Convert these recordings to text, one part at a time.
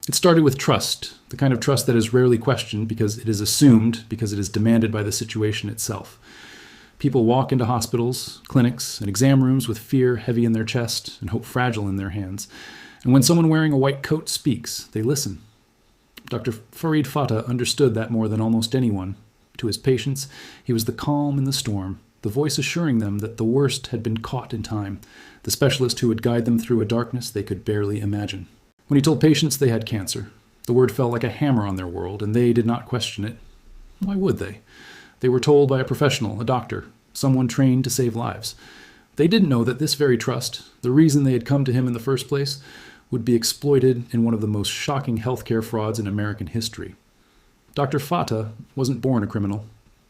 It started with trust, the kind of trust that is rarely questioned because it is assumed, because it is demanded by the situation itself. People walk into hospitals, clinics, and exam rooms with fear heavy in their chest and hope fragile in their hands. And when someone wearing a white coat speaks, they listen. Dr. Farid Fata understood that more than almost anyone. To his patients, he was the calm in the storm, the voice assuring them that the worst had been caught in time, the specialist who would guide them through a darkness they could barely imagine. When he told patients they had cancer, the word fell like a hammer on their world, and they did not question it. Why would they? They were told by a professional, a doctor, someone trained to save lives. They didn't know that this very trust, the reason they had come to him in the first place, would be exploited in one of the most shocking healthcare frauds in American history. Dr. Fata wasn't born a criminal.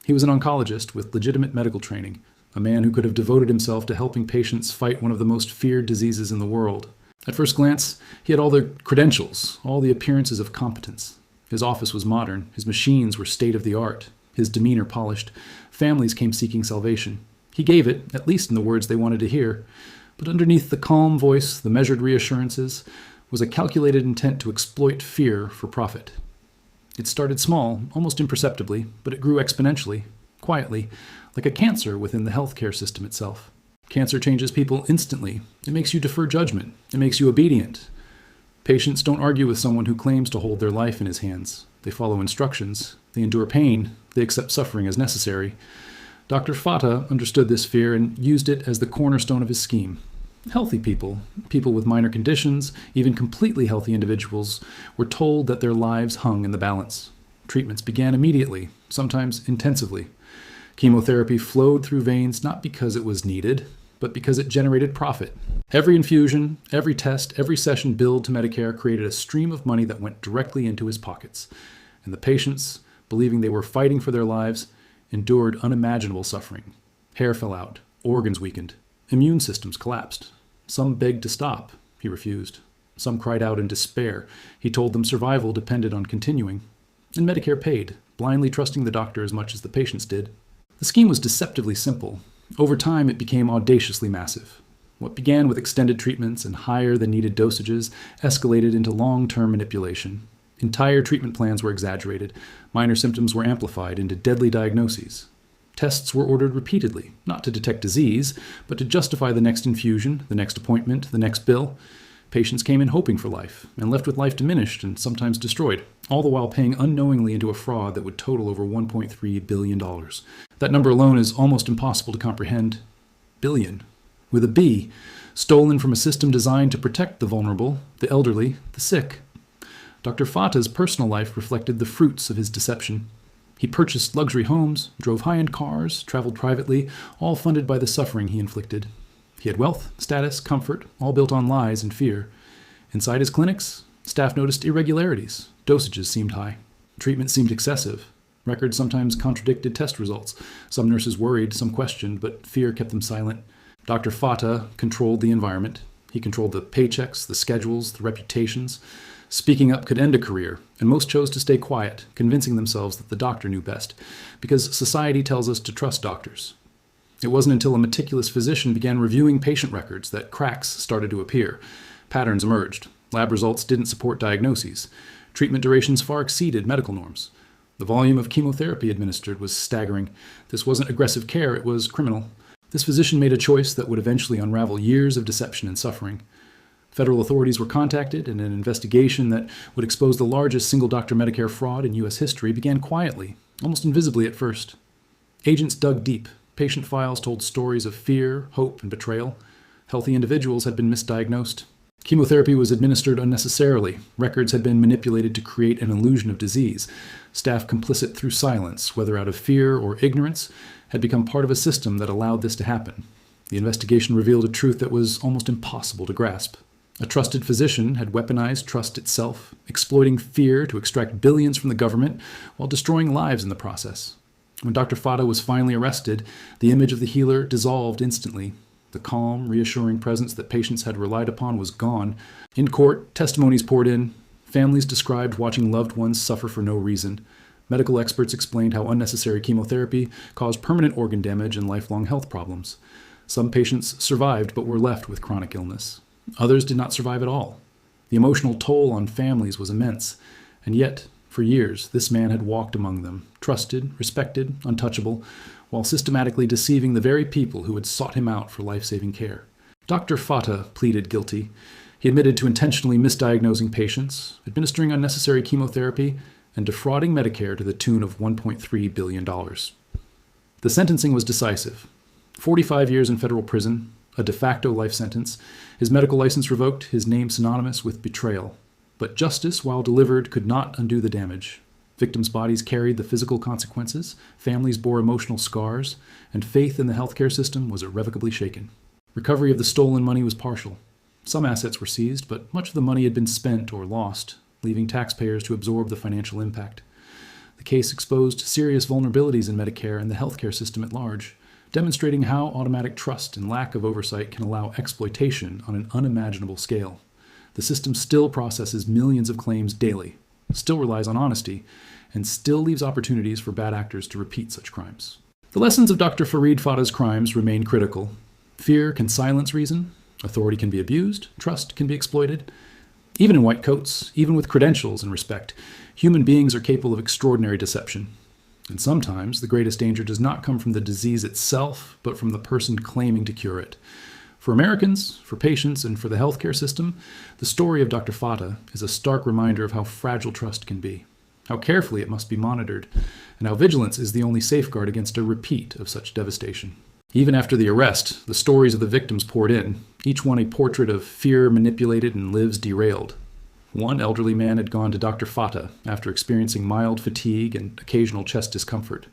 He was an oncologist with legitimate medical training, a man who could have devoted himself to helping patients fight one of the most feared diseases in the world. At first glance, he had all the credentials, all the appearances of competence. His office was modern, his machines were state-of-the-art, his demeanor polished. Families came seeking salvation. He gave it, at least in the words they wanted to hear. But underneath the calm voice, the measured reassurances, was a calculated intent to exploit fear for profit. It started small, almost imperceptibly, but it grew exponentially, quietly, like a cancer within the healthcare system itself. Cancer changes people instantly. It makes you defer judgment. It makes you obedient. Patients don't argue with someone who claims to hold their life in his hands. They follow instructions. They endure pain. They accept suffering as necessary. Dr. Fata understood this fear and used it as the cornerstone of his scheme. Healthy people, people with minor conditions, even completely healthy individuals, were told that their lives hung in the balance. Treatments began immediately, sometimes intensively. Chemotherapy flowed through veins not because it was needed, but because it generated profit. Every infusion, every test, every session billed to Medicare created a stream of money that went directly into his pockets. And the patients, believing they were fighting for their lives, endured unimaginable suffering. Hair fell out, organs weakened, immune systems collapsed. Some begged to stop. He refused. Some cried out in despair. He told them survival depended on continuing. And Medicare paid, blindly trusting the doctor as much as the patients did. The scheme was deceptively simple. Over time, it became audaciously massive. What began with extended treatments and higher-than-needed dosages escalated into long-term manipulation. Entire treatment plans were exaggerated. Minor symptoms were amplified into deadly diagnoses. Tests were ordered repeatedly, not to detect disease, but to justify the next infusion, the next appointment, the next bill. Patients came in hoping for life, and left with life diminished and sometimes destroyed, all the while paying unknowingly into a fraud that would total over $1.3 billion. That number alone is almost impossible to comprehend. Billion. With a B, stolen from a system designed to protect the vulnerable, the elderly, the sick. Dr. Fata's personal life reflected the fruits of his deception. He purchased luxury homes, drove high-end cars, traveled privately, all funded by the suffering he inflicted. He had wealth, status, comfort, all built on lies and fear. Inside his clinics, staff noticed irregularities. Dosages seemed high. Treatment seemed excessive. Records sometimes contradicted test results. Some nurses worried, some questioned, but fear kept them silent. Dr. Fata controlled the environment. He controlled the paychecks, the schedules, the reputations. Speaking up could end a career, and most chose to stay quiet, convincing themselves that the doctor knew best, because society tells us to trust doctors. It wasn't until a meticulous physician began reviewing patient records that cracks started to appear. Patterns emerged. Lab results didn't support diagnoses. Treatment durations far exceeded medical norms. The volume of chemotherapy administered was staggering. This wasn't aggressive care, it was criminal. This physician made a choice that would eventually unravel years of deception and suffering. Federal authorities were contacted, and an investigation that would expose the largest single-doctor Medicare fraud in U.S. history began quietly, almost invisibly at first. Agents dug deep. Patient files told stories of fear, hope, and betrayal. Healthy individuals had been misdiagnosed. Chemotherapy was administered unnecessarily. Records had been manipulated to create an illusion of disease. Staff complicit through silence, whether out of fear or ignorance, had become part of a system that allowed this to happen. The investigation revealed a truth that was almost impossible to grasp. A trusted physician had weaponized trust itself, exploiting fear to extract billions from the government while destroying lives in the process. When Dr. Fata was finally arrested, the image of the healer dissolved instantly. The calm, reassuring presence that patients had relied upon was gone. In court, testimonies poured in. Families described watching loved ones suffer for no reason. Medical experts explained how unnecessary chemotherapy caused permanent organ damage and lifelong health problems. Some patients survived but were left with chronic illness. Others did not survive at all. The emotional toll on families was immense, and yet, for years, this man had walked among them, trusted, respected, untouchable, while systematically deceiving the very people who had sought him out for life-saving care. Dr. Fata pleaded guilty. He admitted to intentionally misdiagnosing patients, administering unnecessary chemotherapy, and defrauding Medicare to the tune of $1.3 billion. The sentencing was decisive. 45 years in federal prison, a de facto life sentence, his medical license revoked, his name synonymous with betrayal. But justice, while delivered, could not undo the damage. Victims' bodies carried the physical consequences, families bore emotional scars, and faith in the healthcare system was irrevocably shaken. Recovery of the stolen money was partial. Some assets were seized, but much of the money had been spent or lost, leaving taxpayers to absorb the financial impact. The case exposed serious vulnerabilities in Medicare and the healthcare system at large, demonstrating how automatic trust and lack of oversight can allow exploitation on an unimaginable scale. The system still processes millions of claims daily, still relies on honesty, and still leaves opportunities for bad actors to repeat such crimes. The lessons of Dr. Farid Fata's crimes remain critical. Fear can silence reason, authority can be abused, trust can be exploited. Even in white coats, even with credentials and respect, human beings are capable of extraordinary deception. And sometimes the greatest danger does not come from the disease itself, but from the person claiming to cure it. For Americans, for patients, and for the healthcare system, the story of Dr. Fata is a stark reminder of how fragile trust can be, how carefully it must be monitored, and how vigilance is the only safeguard against a repeat of such devastation. Even after the arrest, the stories of the victims poured in, each one a portrait of fear manipulated and lives derailed. One elderly man had gone to Dr. Fata after experiencing mild fatigue and occasional chest discomfort.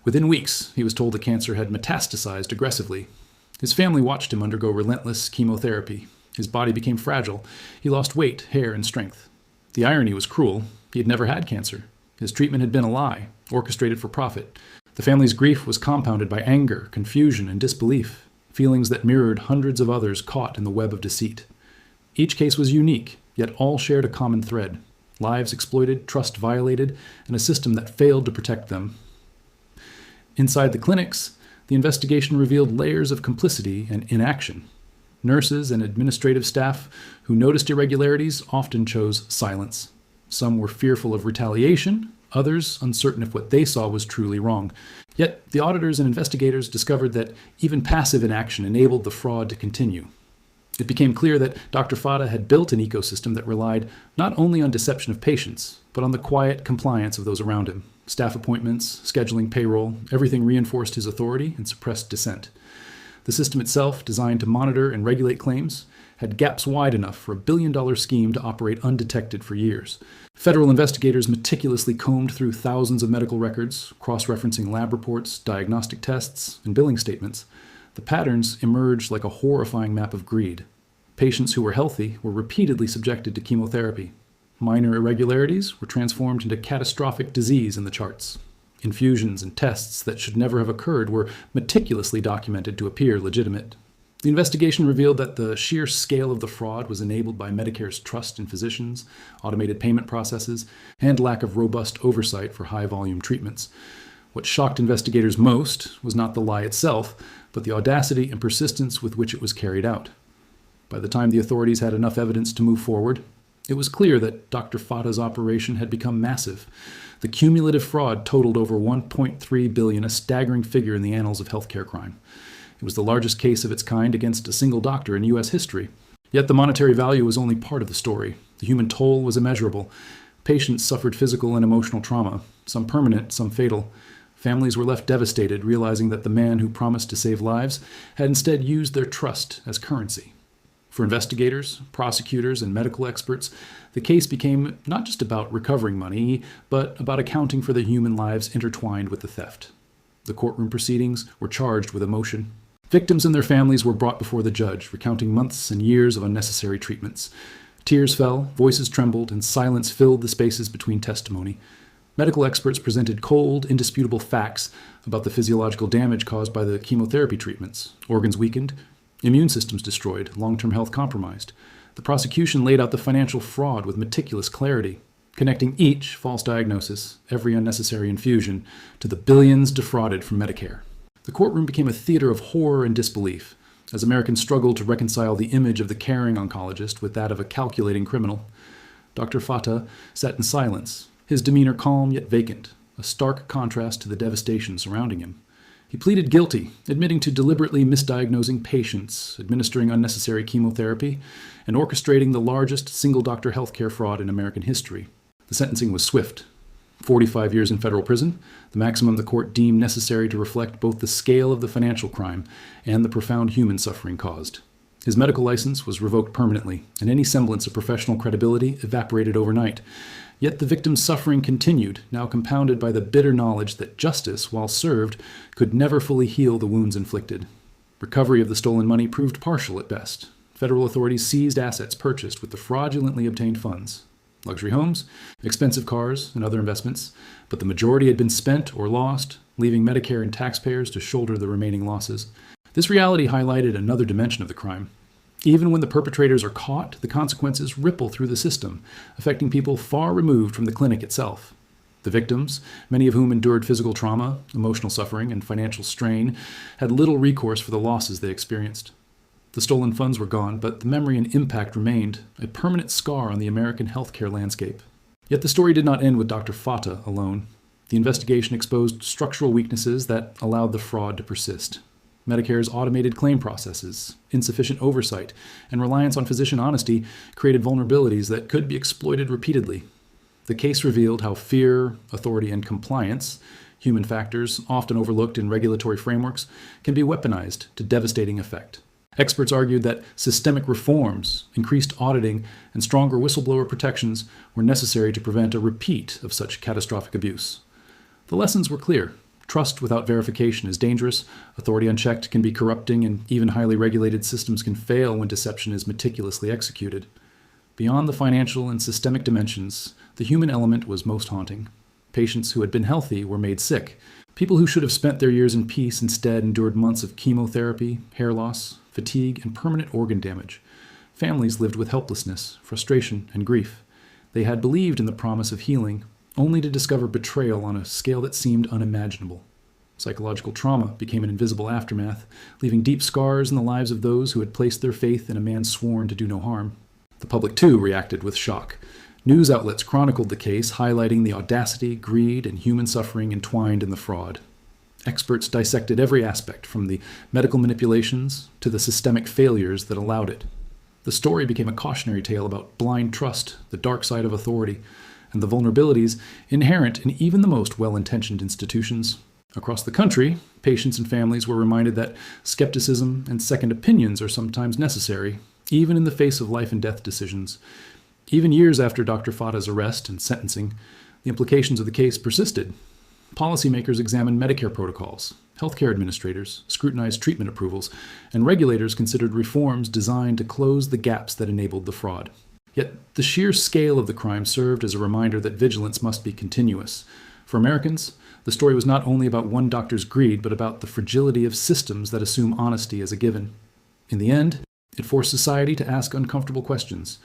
Within weeks, he was told the cancer had metastasized aggressively. His family watched him undergo relentless chemotherapy. His body became fragile. He lost weight, hair, and strength. The irony was cruel. He had never had cancer. His treatment had been a lie, orchestrated for profit. The family's grief was compounded by anger, confusion, and disbelief, feelings that mirrored hundreds of others caught in the web of deceit. Each case was unique, yet all shared a common thread: lives exploited, trust violated, and a system that failed to protect them. Inside the clinics, the investigation revealed layers of complicity and inaction. Nurses and administrative staff who noticed irregularities often chose silence. Some were fearful of retaliation, others uncertain if what they saw was truly wrong. Yet the auditors and investigators discovered that even passive inaction enabled the fraud to continue. It became clear that Dr. Fata had built an ecosystem that relied not only on deception of patients, but on the quiet compliance of those around him. Staff appointments, scheduling payroll, everything reinforced his authority and suppressed dissent. The system itself, designed to monitor and regulate claims, had gaps wide enough for a billion-dollar scheme to operate undetected for years. Federal investigators meticulously combed through thousands of medical records, cross-referencing lab reports, diagnostic tests, and billing statements. The patterns emerged like a horrifying map of greed. Patients who were healthy were repeatedly subjected to chemotherapy. Minor irregularities were transformed into catastrophic disease in the charts. Infusions and tests that should never have occurred were meticulously documented to appear legitimate. The investigation revealed that the sheer scale of the fraud was enabled by Medicare's trust in physicians, automated payment processes, and lack of robust oversight for high-volume treatments. What shocked investigators most was not the lie itself, but the audacity and persistence with which it was carried out. By the time the authorities had enough evidence to move forward, it was clear that Dr. Fata's operation had become massive. The cumulative fraud totaled over $1.3 billion, a staggering figure in the annals of healthcare crime. It was the largest case of its kind against a single doctor in U.S. history. Yet the monetary value was only part of the story. The human toll was immeasurable. Patients suffered physical and emotional trauma, some permanent, some fatal. Families were left devastated, realizing that the man who promised to save lives had instead used their trust as currency. For investigators, prosecutors, and medical experts, the case became not just about recovering money, but about accounting for the human lives intertwined with the theft. The courtroom proceedings were charged with emotion. Victims and their families were brought before the judge, recounting months and years of unnecessary treatments. Tears fell, voices trembled, and silence filled the spaces between testimony. Medical experts presented cold, indisputable facts about the physiological damage caused by the chemotherapy treatments: organs weakened, immune systems destroyed, long-term health compromised. The prosecution laid out the financial fraud with meticulous clarity, connecting each false diagnosis, every unnecessary infusion, to the billions defrauded from Medicare. The courtroom became a theater of horror and disbelief. As Americans struggled to reconcile the image of the caring oncologist with that of a calculating criminal, Dr. Fata sat in silence, his demeanor calm yet vacant, a stark contrast to the devastation surrounding him. He pleaded guilty, admitting to deliberately misdiagnosing patients, administering unnecessary chemotherapy, and orchestrating the largest single-doctor healthcare fraud in American history. The sentencing was swift. 45 years in federal prison, the maximum the court deemed necessary to reflect both the scale of the financial crime and the profound human suffering caused. His medical license was revoked permanently, and any semblance of professional credibility evaporated overnight. Yet the victim's suffering continued, now compounded by the bitter knowledge that justice, while served, could never fully heal the wounds inflicted. Recovery of the stolen money proved partial at best. Federal authorities seized assets purchased with the fraudulently obtained funds. Luxury homes, expensive cars, and other investments, but the majority had been spent or lost, leaving Medicare and taxpayers to shoulder the remaining losses. This reality highlighted another dimension of the crime. Even when the perpetrators are caught, the consequences ripple through the system, affecting people far removed from the clinic itself. The victims, many of whom endured physical trauma, emotional suffering, and financial strain, had little recourse for the losses they experienced. The stolen funds were gone, but the memory and impact remained, a permanent scar on the American healthcare landscape. Yet the story did not end with Dr. Fata alone. The investigation exposed structural weaknesses that allowed the fraud to persist. Medicare's automated claim processes, insufficient oversight, and reliance on physician honesty created vulnerabilities that could be exploited repeatedly. The case revealed how fear, authority, and compliance, human factors often overlooked in regulatory frameworks, can be weaponized to devastating effect. Experts argued that systemic reforms, increased auditing, and stronger whistleblower protections were necessary to prevent a repeat of such catastrophic abuse. The lessons were clear. Trust without verification is dangerous, authority unchecked can be corrupting, and even highly regulated systems can fail when deception is meticulously executed. Beyond the financial and systemic dimensions, the human element was most haunting. Patients who had been healthy were made sick. People who should have spent their years in peace instead endured months of chemotherapy, hair loss, fatigue, and permanent organ damage. Families lived with helplessness, frustration, and grief. They had believed in the promise of healing, only to discover betrayal on a scale that seemed unimaginable. Psychological trauma became an invisible aftermath, leaving deep scars in the lives of those who had placed their faith in a man sworn to do no harm. The public, too, reacted with shock. News outlets chronicled the case, highlighting the audacity, greed, and human suffering entwined in the fraud. Experts dissected every aspect, from the medical manipulations to the systemic failures that allowed it. The story became a cautionary tale about blind trust, the dark side of authority, and the vulnerabilities inherent in even the most well-intentioned institutions. Across the country, patients and families were reminded that skepticism and second opinions are sometimes necessary, even in the face of life and death decisions. Even years after Dr. Fata's arrest and sentencing, the implications of the case persisted. Policymakers examined Medicare protocols, healthcare administrators scrutinized treatment approvals, and regulators considered reforms designed to close the gaps that enabled the fraud. Yet the sheer scale of the crime served as a reminder that vigilance must be continuous. For Americans, the story was not only about one doctor's greed, but about the fragility of systems that assume honesty as a given. In the end, it forced society to ask uncomfortable questions.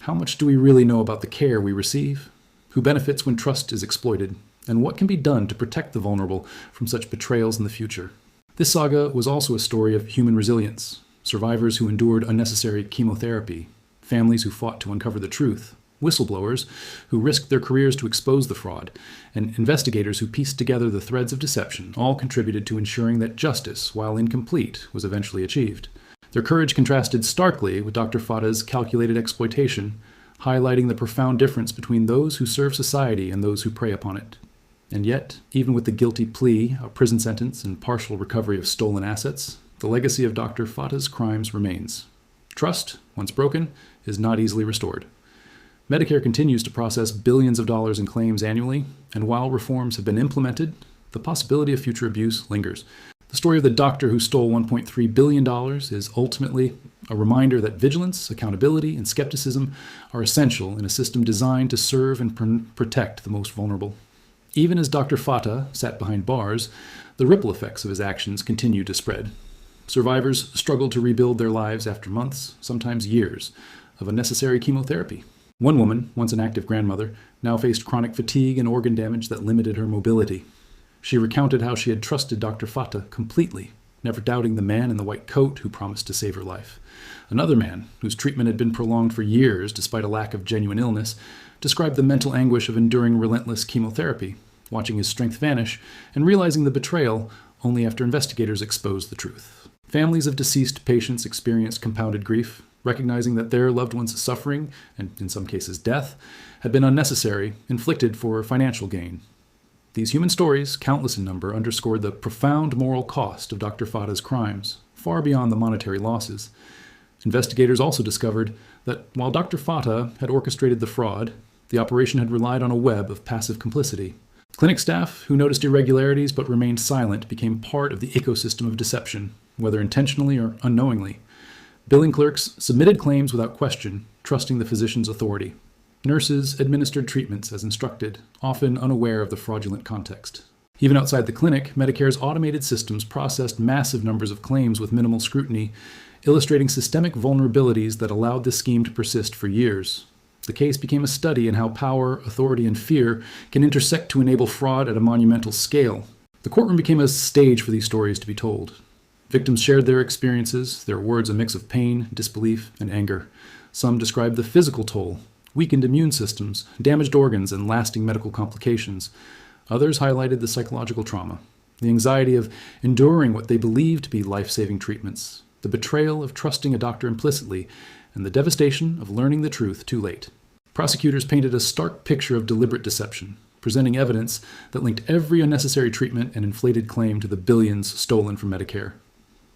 How much do we really know about the care we receive? Who benefits when trust is exploited? And what can be done to protect the vulnerable from such betrayals in the future? This saga was also a story of human resilience, survivors who endured unnecessary chemotherapy, families who fought to uncover the truth, whistleblowers who risked their careers to expose the fraud, and investigators who pieced together the threads of deception, all contributed to ensuring that justice, while incomplete, was eventually achieved. Their courage contrasted starkly with Dr. Fata's calculated exploitation, highlighting the profound difference between those who serve society and those who prey upon it. And yet, even with the guilty plea, a prison sentence, and partial recovery of stolen assets, the legacy of Dr. Fata's crimes remains. Trust, once broken, is not easily restored. Medicare continues to process billions of dollars in claims annually, and while reforms have been implemented, the possibility of future abuse lingers. The story of the doctor who stole $1.3 billion is ultimately a reminder that vigilance, accountability, and skepticism are essential in a system designed to serve and protect the most vulnerable. Even as Dr. Fata sat behind bars, the ripple effects of his actions continued to spread. Survivors struggled to rebuild their lives after months, sometimes years, of unnecessary chemotherapy. One woman, once an active grandmother, now faced chronic fatigue and organ damage that limited her mobility. She recounted how she had trusted Dr. Fata completely, never doubting the man in the white coat who promised to save her life. Another man, whose treatment had been prolonged for years despite a lack of genuine illness, described the mental anguish of enduring relentless chemotherapy, watching his strength vanish, and realizing the betrayal only after investigators exposed the truth. Families of deceased patients experienced compounded grief, recognizing that their loved one's suffering, and in some cases death, had been unnecessary, inflicted for financial gain. These human stories, countless in number, underscored the profound moral cost of Dr. Fata's crimes, far beyond the monetary losses. Investigators also discovered that while Dr. Fata had orchestrated the fraud, the operation had relied on a web of passive complicity. Clinic staff, who noticed irregularities but remained silent, became part of the ecosystem of deception, whether intentionally or unknowingly. Billing clerks submitted claims without question, trusting the physician's authority. Nurses administered treatments as instructed, often unaware of the fraudulent context. Even outside the clinic, Medicare's automated systems processed massive numbers of claims with minimal scrutiny, illustrating systemic vulnerabilities that allowed this scheme to persist for years. The case became a study in how power, authority, and fear can intersect to enable fraud at a monumental scale. The courtroom became a stage for these stories to be told. Victims shared their experiences, their words a mix of pain, disbelief, and anger. Some described the physical toll, weakened immune systems, damaged organs, and lasting medical complications. Others highlighted the psychological trauma, the anxiety of enduring what they believed to be life-saving treatments, the betrayal of trusting a doctor implicitly, and the devastation of learning the truth too late. Prosecutors painted a stark picture of deliberate deception, presenting evidence that linked every unnecessary treatment and inflated claim to the billions stolen from Medicare.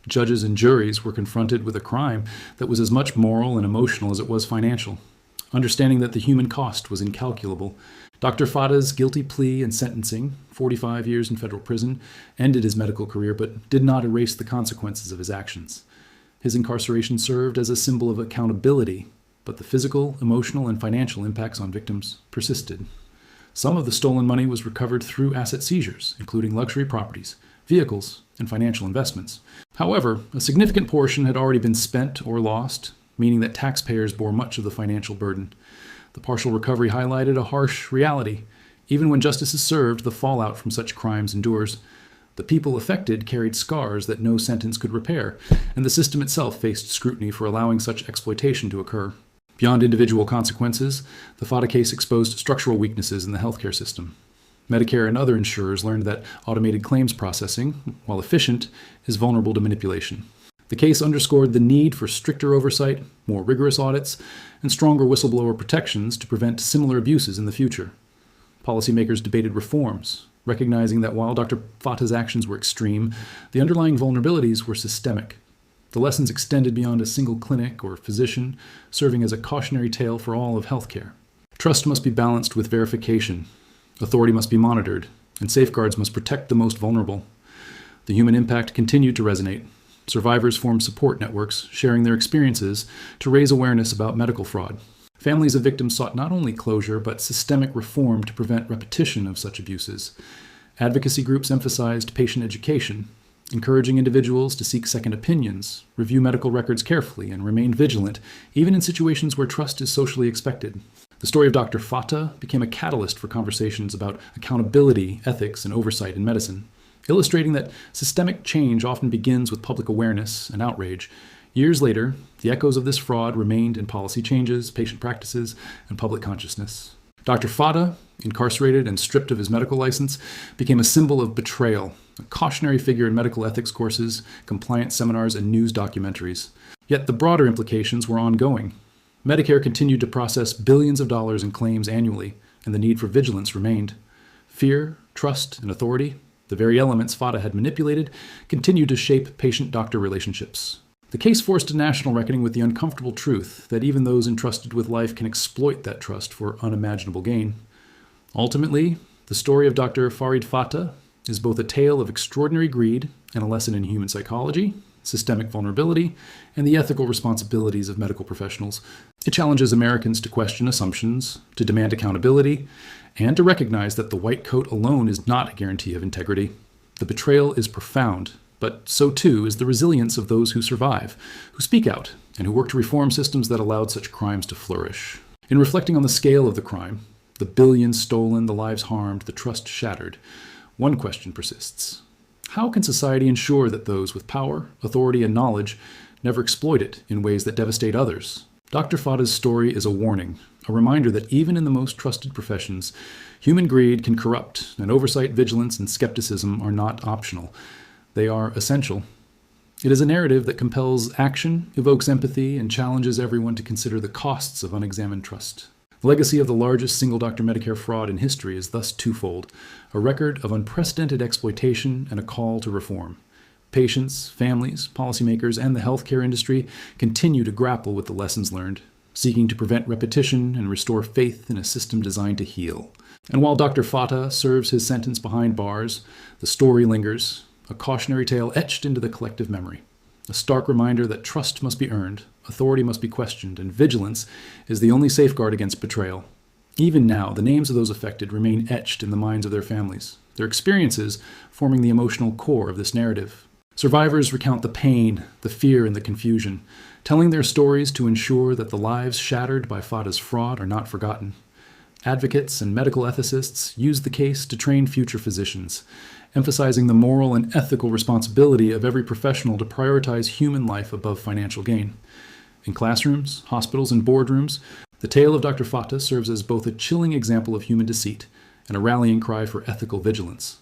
Judges and juries were confronted with a crime that was as much moral and emotional as it was financial. Understanding that the human cost was incalculable, Dr. Fata's guilty plea and sentencing, 45 years in federal prison, ended his medical career but did not erase the consequences of his actions. His incarceration served as a symbol of accountability, but the physical, emotional, and financial impacts on victims persisted. Some of the stolen money was recovered through asset seizures, including luxury properties, vehicles, and financial investments. However, a significant portion had already been spent or lost, meaning that taxpayers bore much of the financial burden. The partial recovery highlighted a harsh reality. Even when justice is served, the fallout from such crimes endures. The people affected carried scars that no sentence could repair, and the system itself faced scrutiny for allowing such exploitation to occur. Beyond individual consequences, the Fata case exposed structural weaknesses in the healthcare system. Medicare and other insurers learned that automated claims processing, while efficient, is vulnerable to manipulation. The case underscored the need for stricter oversight, more rigorous audits, and stronger whistleblower protections to prevent similar abuses in the future. Policymakers debated reforms, recognizing that while Dr. Fata's actions were extreme, the underlying vulnerabilities were systemic. The lessons extended beyond a single clinic or physician, serving as a cautionary tale for all of healthcare. Trust must be balanced with verification. Authority must be monitored, and safeguards must protect the most vulnerable. The human impact continued to resonate. Survivors formed support networks, sharing their experiences to raise awareness about medical fraud. Families of victims sought not only closure, but systemic reform to prevent repetition of such abuses. Advocacy groups emphasized patient education, encouraging individuals to seek second opinions, review medical records carefully, and remain vigilant, even in situations where trust is socially expected. The story of Dr. Fata became a catalyst for conversations about accountability, ethics, and oversight in medicine, illustrating that systemic change often begins with public awareness and outrage. Years later, the echoes of this fraud remained in policy changes, patient practices, and public consciousness. Dr. Fata, incarcerated and stripped of his medical license, became a symbol of betrayal, a cautionary figure in medical ethics courses, compliance seminars, and news documentaries. Yet the broader implications were ongoing. Medicare continued to process billions of dollars in claims annually, and the need for vigilance remained. Fear, trust, and authority, the very elements Fata had manipulated, continued to shape patient-doctor relationships. The case forced a national reckoning with the uncomfortable truth that even those entrusted with life can exploit that trust for unimaginable gain. Ultimately, the story of Dr. Farid Fata is both a tale of extraordinary greed and a lesson in human psychology, systemic vulnerability, and the ethical responsibilities of medical professionals. It challenges Americans to question assumptions, to demand accountability, and to recognize that the white coat alone is not a guarantee of integrity. The betrayal is profound, but so too is the resilience of those who survive, who speak out, and who work to reform systems that allowed such crimes to flourish. In reflecting on the scale of the crime, the billions stolen, the lives harmed, the trust shattered, one question persists. How can society ensure that those with power, authority, and knowledge never exploit it in ways that devastate others? Dr. Fata's story is a warning, a reminder that even in the most trusted professions, human greed can corrupt, and oversight, vigilance, and skepticism are not optional. They are essential. It is a narrative that compels action, evokes empathy, and challenges everyone to consider the costs of unexamined trust. The legacy of the largest single-doctor Medicare fraud in history is thus twofold: a record of unprecedented exploitation and a call to reform. Patients, families, policymakers, and the healthcare industry continue to grapple with the lessons learned, seeking to prevent repetition and restore faith in a system designed to heal. And while Dr. Fata serves his sentence behind bars, the story lingers, a cautionary tale etched into the collective memory. A stark reminder that trust must be earned, authority must be questioned, and vigilance is the only safeguard against betrayal. Even now, the names of those affected remain etched in the minds of their families, their experiences forming the emotional core of this narrative. Survivors recount the pain, the fear, and the confusion, telling their stories to ensure that the lives shattered by Fata's fraud are not forgotten. Advocates and medical ethicists use the case to train future physicians, emphasizing the moral and ethical responsibility of every professional to prioritize human life above financial gain. In classrooms, hospitals, and boardrooms, the tale of Dr. Fata serves as both a chilling example of human deceit and a rallying cry for ethical vigilance.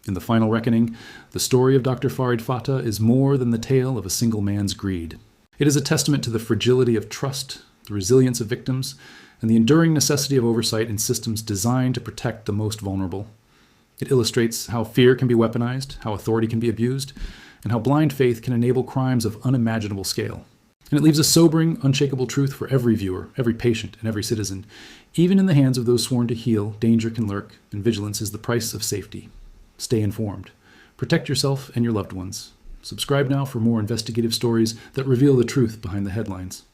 In the final reckoning, the story of Dr. Farid Fata is more than the tale of a single man's greed. It is a testament to the fragility of trust, the resilience of victims, and the enduring necessity of oversight in systems designed to protect the most vulnerable. It illustrates how fear can be weaponized, how authority can be abused, and how blind faith can enable crimes of unimaginable scale. And it leaves a sobering, unshakable truth for every viewer, every patient, and every citizen. Even in the hands of those sworn to heal, danger can lurk, and vigilance is the price of safety. Stay informed. Protect yourself and your loved ones. Subscribe now for more investigative stories that reveal the truth behind the headlines.